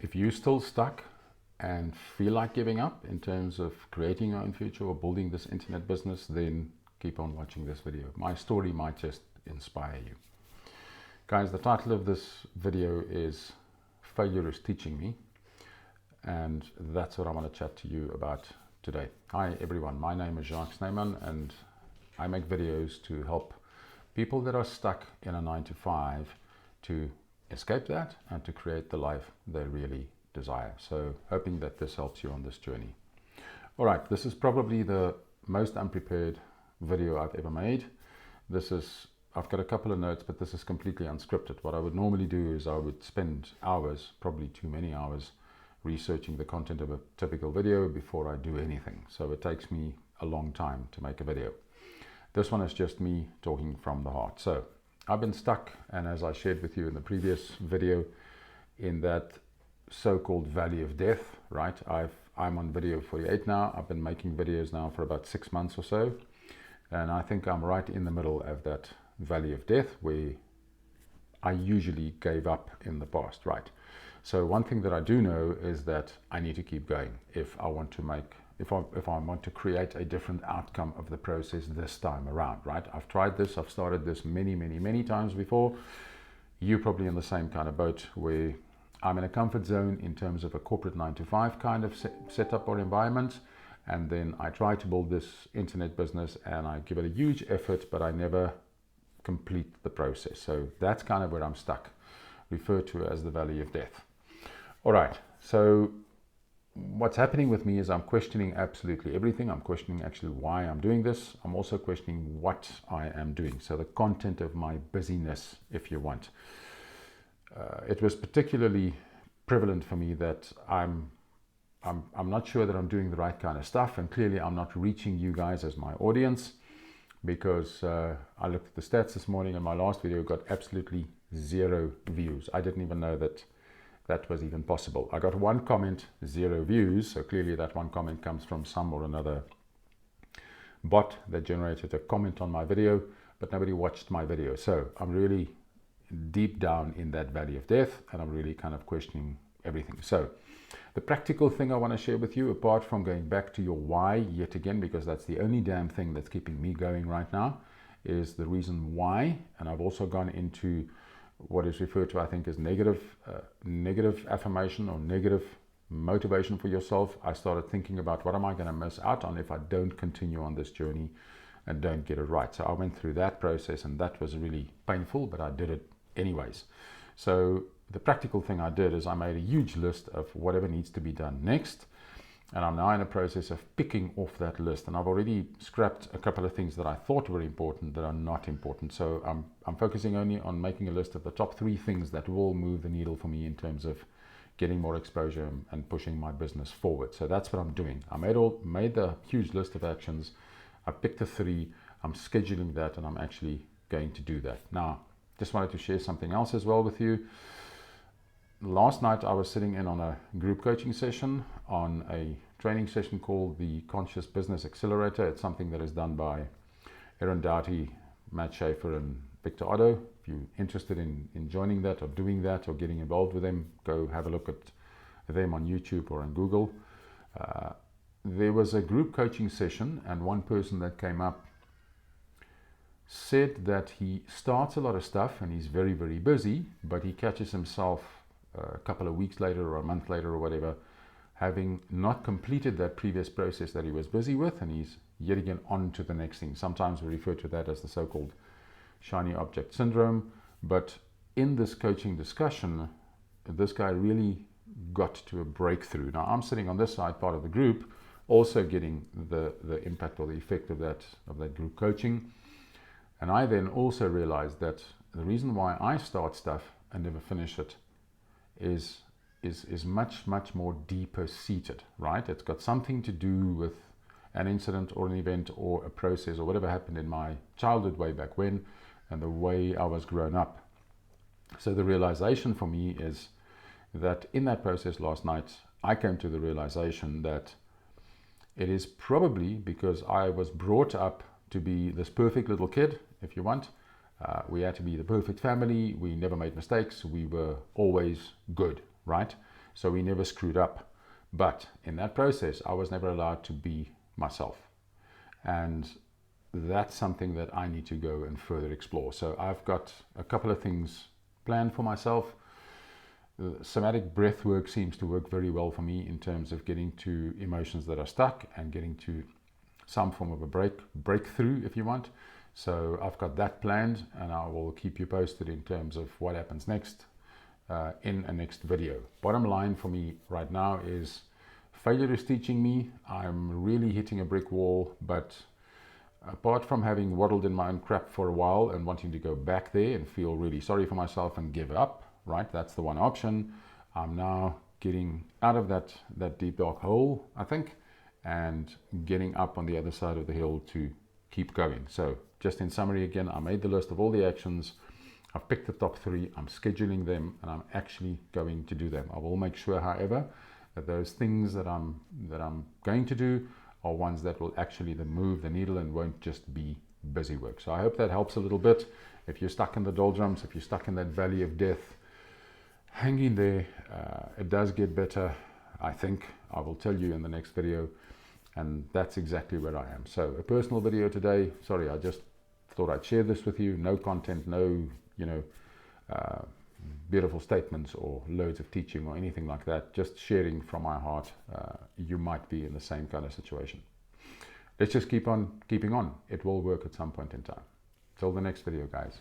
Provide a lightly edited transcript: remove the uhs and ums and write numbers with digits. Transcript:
if you're still stuck and feel like giving up in terms of creating your own future or building this internet business, then keep on watching this video. My story might just inspire you. Guys, the title of this video is Failure is Teaching Me, and that's what I want to chat to you about today. Hi everyone, my name is Jacques Snyman, and I make videos to help people that are stuck in a 9-to-5 to escape that and to create the life they really desire. So hoping that this helps you on this journey. All right, this is probably the most unprepared video I've ever made. I've got a couple of notes, but this is completely unscripted. What I would normally do is I would spend hours, probably too many hours, researching the content of a typical video before I do anything. So it takes me a long time to make a video. This one is just me talking from the heart. So I've been stuck, and as I shared with you in the previous video, in that so-called valley of death, right? I'm on video 48 now. I've been making videos now for about 6 months or so. And I think I'm right in the middle of that valley of death where I usually gave up in the past, right? So one thing that I do know is that I need to keep going if I want to create a different outcome of the process this time around, right? I've tried this, I've started this many times before. You're probably in the same kind of boat where I'm in a comfort zone in terms of a corporate 9-to-5 kind of setup or environment. And then I try to build this internet business and I give it a huge effort, but I never complete the process. So that's kind of where I'm stuck, referred to as the valley of death. All right, so what's happening with me is I'm questioning absolutely everything. I'm questioning actually why I'm doing this. I'm also questioning what I am doing. So the content of my busyness, if you want. It was particularly prevalent for me that I'm not sure that I'm doing the right kind of stuff, and clearly I'm not reaching you guys as my audience, because I looked at the stats this morning and my last video got absolutely 0 views. I didn't even know that that was even possible. I got 1 comment, 0 views, so clearly that 1 comment comes from some or another bot that generated a comment on my video, but nobody watched my video. So I'm really deep down in that valley of death, and I'm really kind of questioning everything. So the practical thing I want to share with you, apart from going back to your why yet again, because that's the only damn thing that's keeping me going right now, is the reason why. And I've also gone into what is referred to, I think, as negative affirmation or negative motivation for yourself. I started thinking about what am I going to miss out on if I don't continue on this journey and don't get it right. So I went through that process, and that was really painful, but I did it anyways. So the practical thing I did is I made a huge list of whatever needs to be done next, and I'm now in a process of picking off that list. And I've already scrapped a couple of things that I thought were important that are not important. So I'm focusing only on making a list of the top 3 things that will move the needle for me in terms of getting more exposure and pushing my business forward. So that's what I'm doing. I made the huge list of actions. I picked the 3. I'm scheduling that, and I'm actually going to do that. Now, just wanted to share something else as well with you. Last night I was sitting in on a group coaching session on a training session called the Conscious Business Accelerator. It's something that is done by Aaron Doughty, Matt Schaefer, and Victor Otto. If you're interested in joining that or doing that or getting involved with them, go have a look at them on YouTube or on Google. There was a group coaching session, and one person that came up said that he starts a lot of stuff and he's very busy, but he catches himself a couple of weeks later or a month later or whatever, having not completed that previous process that he was busy with, and he's yet again on to the next thing. Sometimes we refer to that as the so-called shiny object syndrome. But in this coaching discussion, this guy really got to a breakthrough. Now I'm sitting on this side, part of the group, also getting the impact or the effect of that group coaching. And I then also realized that the reason why I start stuff and never finish it is much more deeper seated, right? It's got something to do with an incident or an event or a process or whatever happened in my childhood way back when, and the way I was grown up. So the realization for me is that in that process last night, I came to the realization that it is probably because I was brought up to be this perfect little kid, if you want. We had to be the perfect family. We never made mistakes. We were always good, right? So we never screwed up. But in that process, I was never allowed to be myself. And that's something that I need to go and further explore. So I've got a couple of things planned for myself. Somatic breath work seems to work very well for me in terms of getting to emotions that are stuck and getting to some form of a breakthrough, if you want. So I've got that planned, and I will keep you posted in terms of what happens next in a next video. Bottom line for me right now is failure is teaching me. I'm really hitting a brick wall, but apart from having waddled in my own crap for a while and wanting to go back there and feel really sorry for myself and give up, right? That's the one option. I'm now getting out of that deep dark hole, I think, and getting up on the other side of the hill to keep going. So just in summary again, I made the list of all the actions. I've picked the top 3, I'm scheduling them, and I'm actually going to do them. I will make sure, however, that those things that I'm going to do are ones that will actually move the needle and won't just be busy work. So I hope that helps a little bit. If you're stuck in the doldrums, if you're stuck in that valley of death, hang in there. It does get better, I think. I will tell you in the next video, and that's exactly where I am. So a personal video today. Sorry, I just thought I'd share this with you. No content, no beautiful statements or loads of teaching or anything like that. Just sharing from my heart. You might be in the same kind of situation. Let's just keep on keeping on. It will work at some point in time. Till the next video, guys.